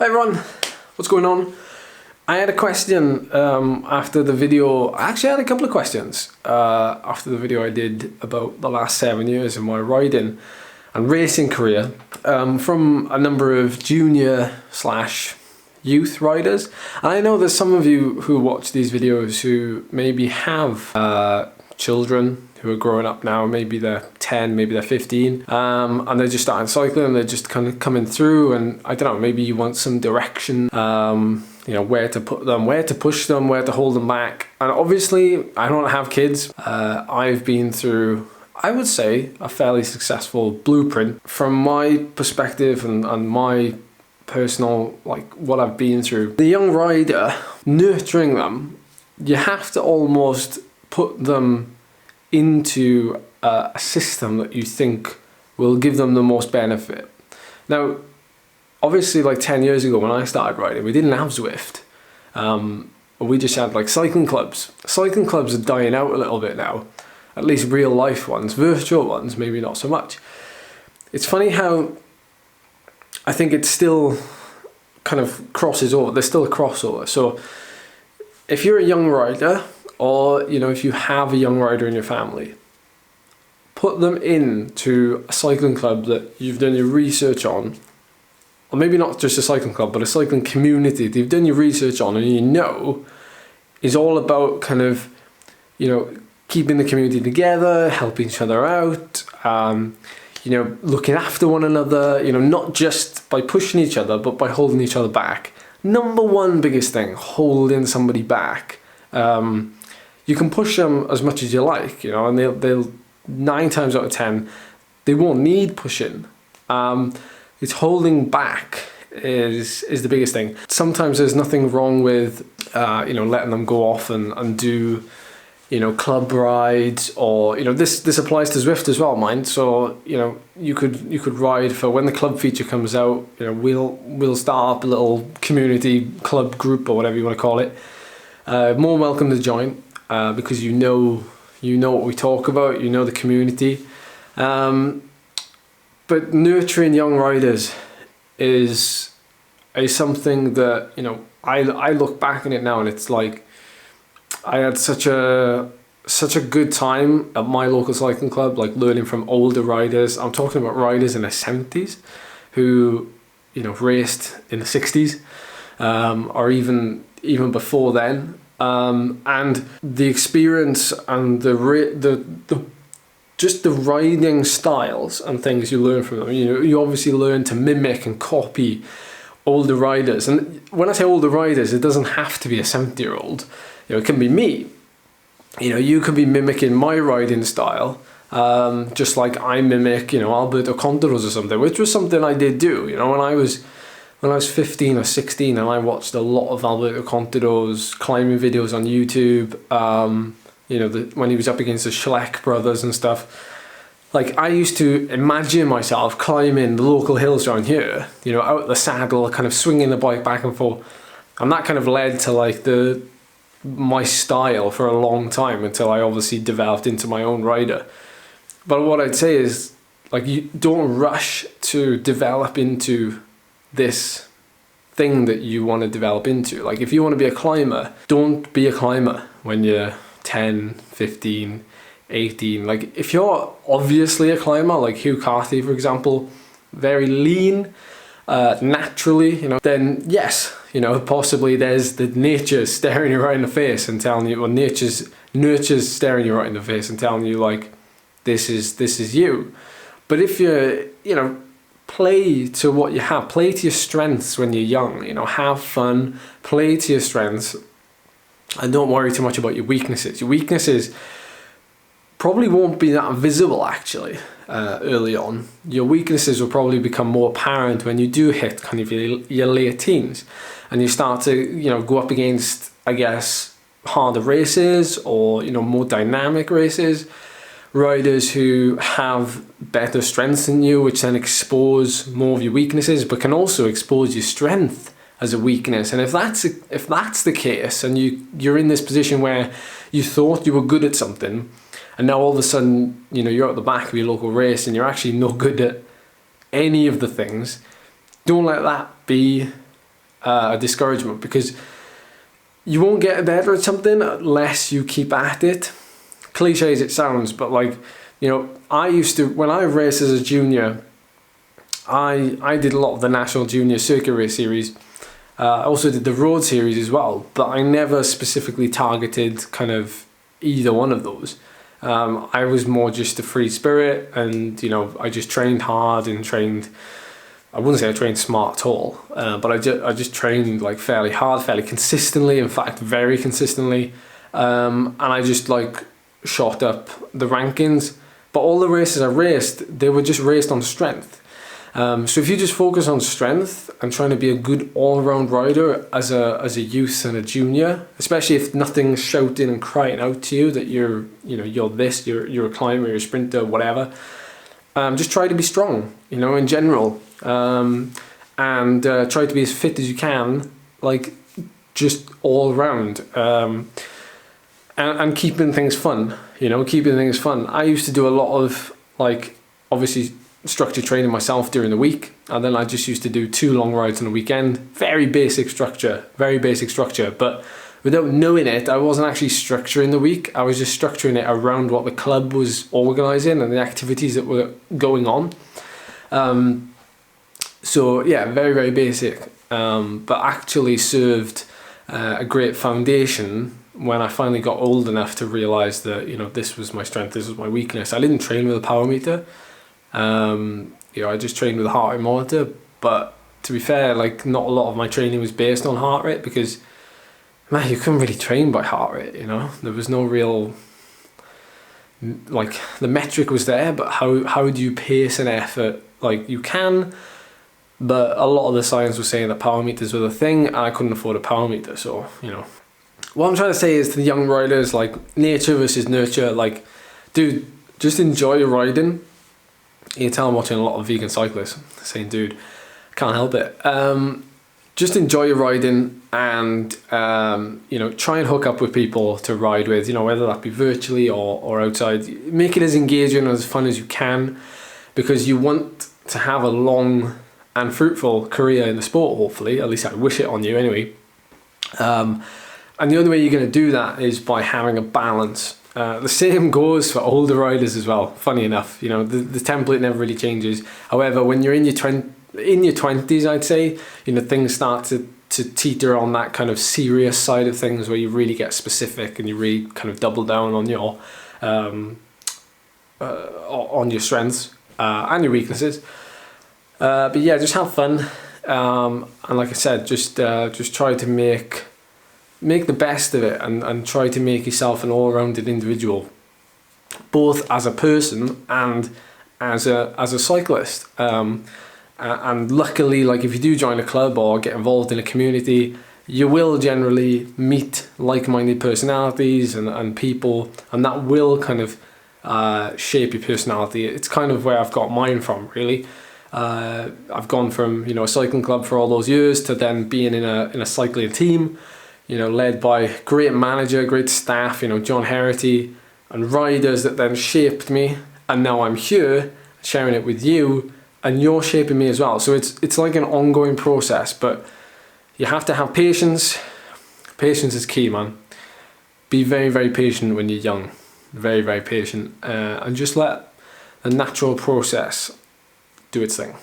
Hi everyone, what's going on? I had a question after the video. I actually had a couple of questions after the video I did about the last 7 years of my riding and racing career from a number of junior/youth riders. And I know there's some of you who watch these videos who maybe have children who are growing up now. Maybe they're 10, maybe they're 15, and they're just starting cycling and they're just kind of coming through, and I don't know, maybe you want some direction, you know, where to put them, where to push them, where to hold them back. And obviously I don't have kids. I've been through, I would say, a fairly successful blueprint from my perspective and my personal, like, what I've been through. The young rider, nurturing them, you have to almost put them into a system that you think will give them the most benefit. Now, obviously, like 10 years ago when I started riding, we didn't have Zwift. We just had like cycling clubs. Cycling clubs are dying out a little bit now, at least real life ones. Virtual ones, maybe not so much. It's funny how I think it still kind of crosses over. There's still a crossover. So if you're a young rider, or, you know, if you have a young rider in your family, put them into a cycling club that you've done your research on, or maybe not just a cycling club, but a cycling community that you've done your research on and you know is all about kind of, you know, keeping the community together, helping each other out, you know, looking after one another, you know, not just by pushing each other, but by holding each other back. Number one biggest thing, holding somebody back. You can push them as much as you like, you know, and they'll 9 times out of 10, they won't need pushing. It's holding back is the biggest thing. Sometimes there's nothing wrong with, you know, letting them go off and do, you know, club rides, or, you know, this applies to Zwift as well, mind. So, you know, you could ride for when the club feature comes out. You know, we'll start up a little community club group or whatever you want to call it. More welcome to join, because you know what we talk about, you know the community. But nurturing young riders is something that, you know, I look back on it now and it's like I had such a good time at my local cycling club, like learning from older riders. I'm talking about riders in their 70s who, you know, raced in the 60s, or even before then. And the experience and just the riding styles and things you learn from them. You know, you obviously learn to mimic and copy older riders. And when I say older riders, it doesn't have to be a 70-year-old. You know, it can be me. You know, you could be mimicking my riding style, just like I mimic, you know, Alberto Contador's or something, which was something I did do. You know, when I was 15 or 16 and I watched a lot of Alberto Contador's climbing videos on YouTube, you know, when he was up against the Schleck brothers and stuff. Like, I used to imagine myself climbing the local hills around here, you know, out the saddle, kind of swinging the bike back and forth. And that kind of led to like my style for a long time, until I obviously developed into my own rider. But what I'd say is, like, you don't rush to develop into this thing that you want to develop into. Like, if you want to be a climber, don't be a climber when you're 10, 15, 18. Like, if you're obviously a climber, like Hugh Carthy, for example, very lean, naturally, you know, then yes, you know, possibly there's the nature staring you right in the face and telling you, or nurture's staring you right in the face and telling you, like, this is you. But if you're, you know, play to what you have, play to your strengths when you're young, you know, have fun, play to your strengths, and don't worry too much about your weaknesses. Your weaknesses probably won't be that visible, actually, early on. Your weaknesses will probably become more apparent when you do hit kind of your late teens and you start to, you know, go up against, I guess, harder races, or, you know, more dynamic races. Riders who have better strengths than you, which then expose more of your weaknesses, but can also expose your strength as a weakness. And if that's the case, and you're in this position where you thought you were good at something, and now all of a sudden, you know, you're at the back of your local race and you're actually not good at any of the things, don't let that be a discouragement, because you won't get better at something unless you keep at it. Cliche as it sounds, but like, you know, I used to, when I raced as a junior, I did a lot of the National Junior Circuit Race Series. I also did the Road Series as well, but I never specifically targeted kind of either one of those. I was more just a free spirit, and, you know, I just trained hard and trained, I wouldn't say I trained smart at all, but I just trained like fairly hard, fairly consistently, in fact, very consistently. And I just like shot up the rankings. But all the races I raced, they were just raced on strength. So if you just focus on strength and trying to be a good all-round rider as a youth and a junior, especially if nothing's shouting and crying out to you that you're this, you're a climber, you're a sprinter, whatever. Just try to be strong, you know, in general, and try to be as fit as you can, like just all around, and keeping things fun, you know, keeping things fun. I used to do a lot of, like, obviously structured training myself during the week, and then I just used to do 2 long rides on the weekend. Very basic structure, but without knowing it, I wasn't actually structuring the week. I was just structuring it around what the club was organising and the activities that were going on. So yeah, very, very basic, but actually served a great foundation when I finally got old enough to realise that, you know, this was my strength, this was my weakness. I didn't train with a power meter. You know, I just trained with a heart rate monitor, but to be fair, like, not a lot of my training was based on heart rate, because, man, you couldn't really train by heart rate, you know. There was no real, like, the metric was there, but how do you pace an effort? Like, you can, but a lot of the science was saying that power meters were the thing, and I couldn't afford a power meter, so, you know. What I'm trying to say is to the young riders, like, nature versus nurture, like, dude, just enjoy your riding. You can tell I'm watching a lot of vegan cyclists, saying, dude, can't help it. Just enjoy your riding, and, you know, try and hook up with people to ride with, you know, whether that be virtually or outside. Make it as engaging and as fun as you can, because you want to have a long and fruitful career in the sport, hopefully. At least I wish it on you anyway. And the only way you're going to do that is by having a balance. The same goes for older riders as well. Funny enough, you know, the template never really changes. However, when you're in your 20s, I'd say, you know, things start to teeter on that kind of serious side of things, where you really get specific and you really kind of double down on your strengths and your weaknesses. But yeah, just have fun, and like I said, just try to make the best of it, and try to make yourself an all-rounded individual, both as a person and as a cyclist. And luckily, like, if you do join a club or get involved in a community, you will generally meet like-minded personalities and people, and that will kind of shape your personality. It's kind of where I've got mine from, really. I've gone from, you know, a cycling club for all those years to then being in a cycling team, you know, led by great manager, great staff, you know, John Herity, and riders that then shaped me, and now I'm here sharing it with you, and you're shaping me as well. So it's like an ongoing process, but you have to have patience. Patience is key, man. Be very, very patient when you're young. Very, very patient, and just let the natural process do its thing.